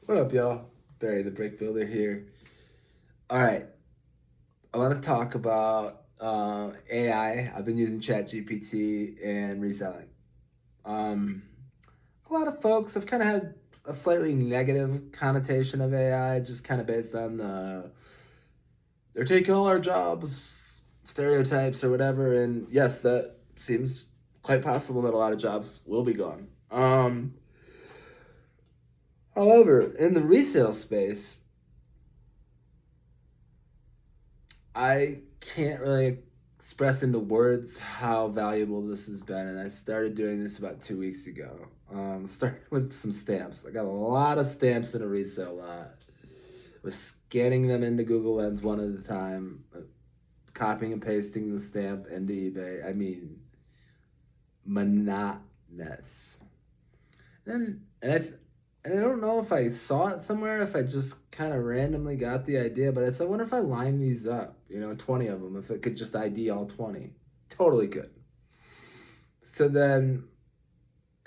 What up, y'all? Barry the Brick Builder here. All right, I want to talk about AI. I've been using ChatGPT and reselling. Um, a lot of folks have kind of had a slightly negative connotation of AI, just kind of based on they're taking all our jobs, stereotypes or whatever. And yes, that seems quite possible that a lot of jobs will be gone. However, in the resale space, I can't really express into words how valuable this has been, and I started doing this about 2 weeks ago. Started with some stamps. I got a lot of stamps in a resale lot. Was scanning them into Google Lens one at a time, copying and pasting the stamp into eBay. I mean, monotonous. And I don't know if I saw it somewhere, if I just kind of randomly got the idea, but I said, I wonder if I line these up, 20 of them, if it could just ID all 20. Totally could. So then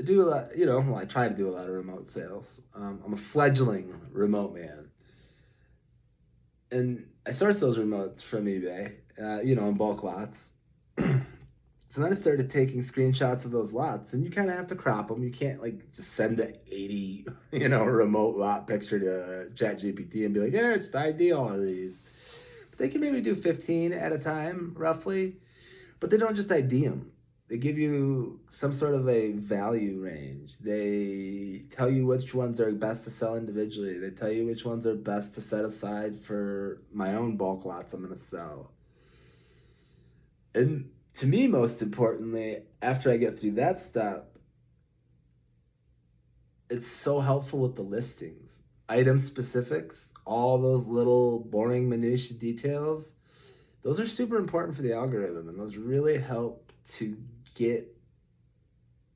I do a lot, well, I try to do a lot of remote sales. I'm a fledgling remote man. And I source those remotes from eBay, in bulk lots. So then I started taking screenshots of those lots, and you kind of have to crop them. You can't just send an 80, remote lot picture to ChatGPT and be like, yeah, just ID all of these. But they can maybe do 15 at a time, roughly. But they don't just ID them. They give you some sort of a value range. They tell you which ones are best to sell individually. They tell you which ones are best to set aside for my own bulk lots I'm going to sell. And to me, most importantly, after I get through that step, it's so helpful with the listings, item specifics, all those little boring minutia details. Those are super important for the algorithm, and those really help to get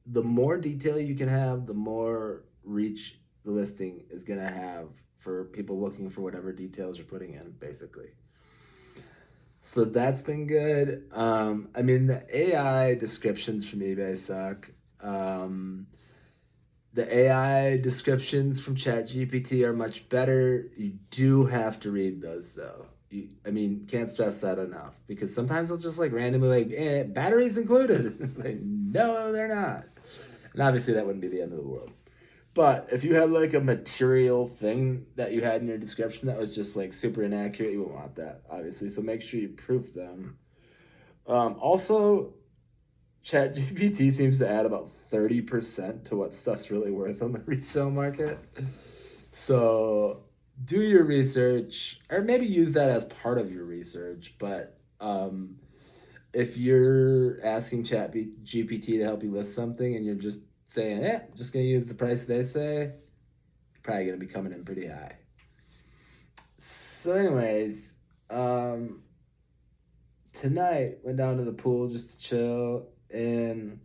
the more detail you can have, the more reach the listing is going to have for people looking for whatever details you're putting in, basically. So that's been good. The AI descriptions from eBay suck. The AI descriptions from ChatGPT are much better. You do have to read those though. Can't stress that enough because sometimes they'll just randomly batteries included. No, they're not. And obviously that wouldn't be the end of the world. But if you have a material thing that you had in your description that was just super inaccurate, you wouldn't want that, obviously. So make sure you proof them. Also, ChatGPT seems to add about 30% to what stuff's really worth on the resale market. So do your research, or maybe use that as part of your research. But if you're asking ChatGPT to help you list something and you're just saying, just going to use the price they say, you're probably going to be coming in pretty high. So anyways, tonight went down to the pool just to chill, and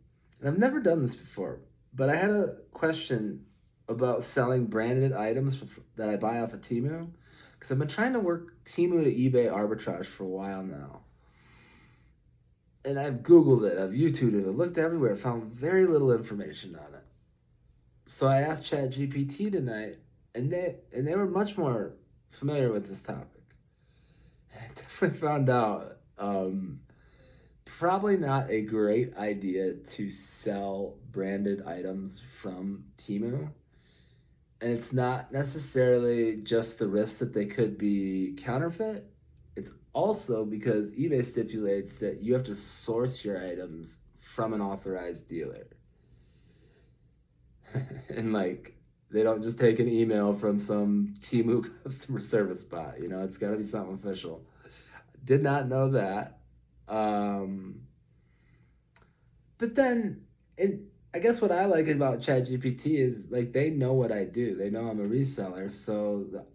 I've never done this before, but I had a question about selling branded items that I buy off of Temu, because I've been trying to work Temu to eBay arbitrage for a while now. And I've Googled it, I've YouTubed it, I've looked everywhere, found very little information on it. So I asked ChatGPT tonight, and they were much more familiar with this topic. I definitely found out probably not a great idea to sell branded items from Temu. And it's not necessarily just the risk that they could be counterfeit. It's also because eBay stipulates that you have to source your items from an authorized dealer. And they don't just take an email from some Temu customer service bot. It's got to be something official. Did not know that. But then, I guess what I like about ChatGPT is they know what I do. They know I'm a reseller, so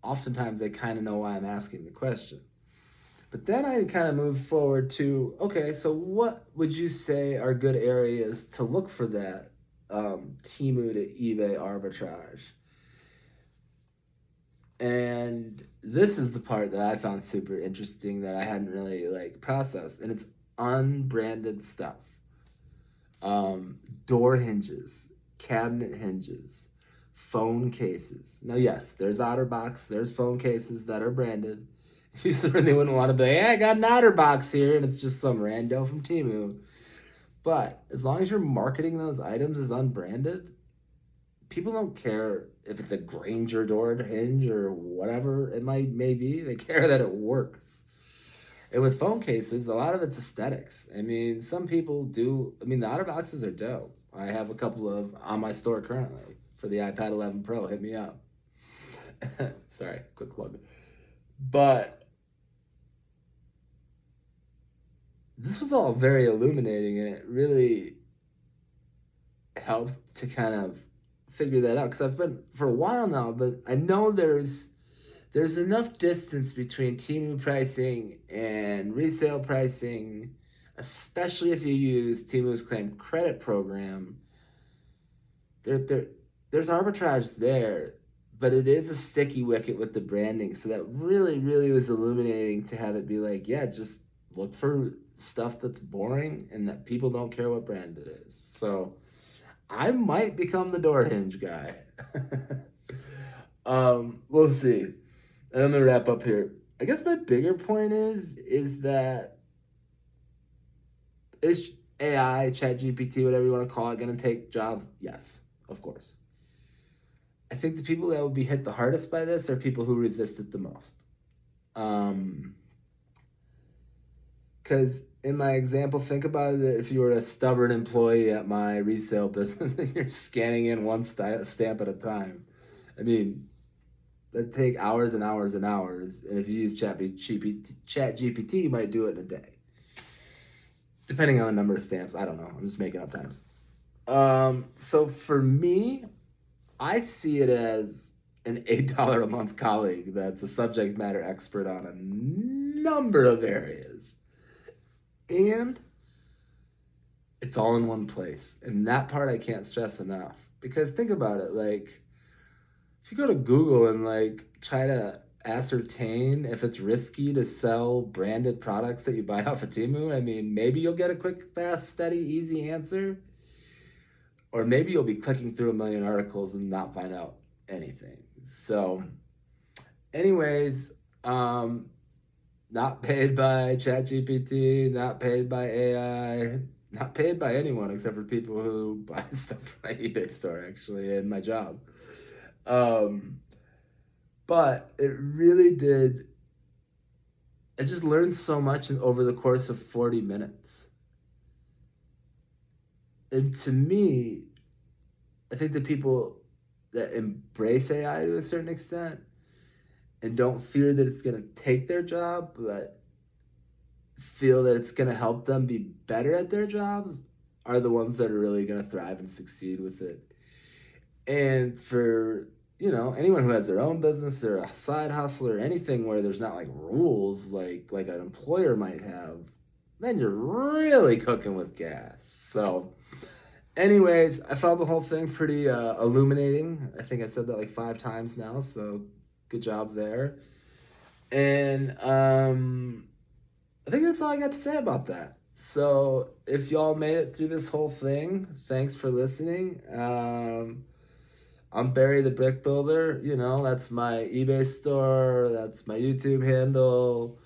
oftentimes they kind of know why I'm asking the question. But then I kind of move forward to, okay, so what would you say are good areas to look for that Temu to eBay arbitrage? And this is the part that I found super interesting that I hadn't really processed, and it's unbranded stuff. Door hinges, cabinet hinges, phone cases. Now, yes, there's OtterBox. There's phone cases that are branded. You certainly wouldn't want to be like, hey, I got an OtterBox here, and it's just some rando from Temu. But as long as you're marketing those items as unbranded, people don't care if it's a Granger door hinge or whatever it may be. They care that it works. And with phone cases, a lot of it's aesthetics. I mean, some people do. I mean, the OtterBoxes are dope. I have a couple of on my store currently for the iPad 11 Pro. Hit me up. Sorry, quick plug. But this was all very illuminating, and it really helped to kind of figure that out because I've been for a while now, but I know there's enough distance between Temu pricing and resale pricing, especially if you use Temu's claim credit program. There's arbitrage there, but it is a sticky wicket with the branding. So that really, really was illuminating to have it be like, yeah, just look for stuff that's boring and that people don't care what brand it is. So I might become the door hinge guy. We'll see. And I'm gonna wrap up here. I guess my bigger point is that is AI, ChatGPT, whatever you want to call it, gonna take jobs? Yes, of course. I think the people that will be hit the hardest by this are people who resist it the most. Because in my example, think about it if you were a stubborn employee at my resale business and you're scanning in one stamp at a time. I mean, that'd take hours and hours and hours. And if you use ChatGPT, you might do it in a day. Depending on the number of stamps. I don't know. I'm just making up times. So for me, I see it as an $8 a month colleague that's a subject matter expert on a number of areas. And it's all in one place. And that part I can't stress enough. Because think about it, like, if you go to Google and like try to ascertain if it's risky to sell branded products that you buy off of Temu, I mean, maybe you'll get a quick, fast, steady, easy answer. Or maybe you'll be clicking through a million articles and not find out anything. So, anyways, not paid by ChatGPT, not paid by AI, not paid by anyone except for people who buy stuff from my eBay store, actually, and my job. But it really did. I just learned so much over the course of 40 minutes. And to me, I think the people that embrace AI to a certain extent and don't fear that it's going to take their job, but feel that it's going to help them be better at their jobs are the ones that are really going to thrive and succeed with it. And for, anyone who has their own business or a side hustle or anything where there's not like rules like an employer might have, then you're really cooking with gas. So anyways, I found the whole thing pretty illuminating. I think I said that like 5 times now, so good job there. And I think that's all I got to say about that. So if y'all made it through this whole thing, thanks for listening. I'm Barry the Brick Builder. That's my eBay store. That's my YouTube handle.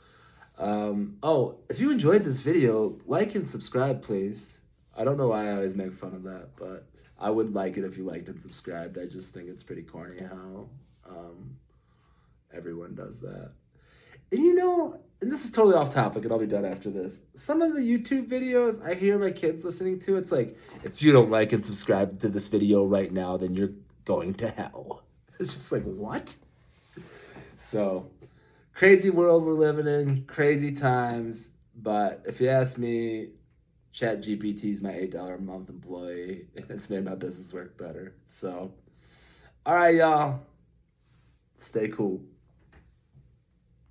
If you enjoyed this video, like and subscribe, please. I don't know why I always make fun of that, but I would like it if you liked and subscribed. I just think it's pretty corny how everyone does that. And and this is totally off topic, and I'll be done after this. Some of the YouTube videos I hear my kids listening to, it's like, if you don't like and subscribe to this video right now, then you're going to hell. It's just like, what? So, crazy world we're living in, crazy times, but if you ask me, ChatGPT is my $8 a month employee, and it's made my business work better. So, all right, y'all. Stay cool.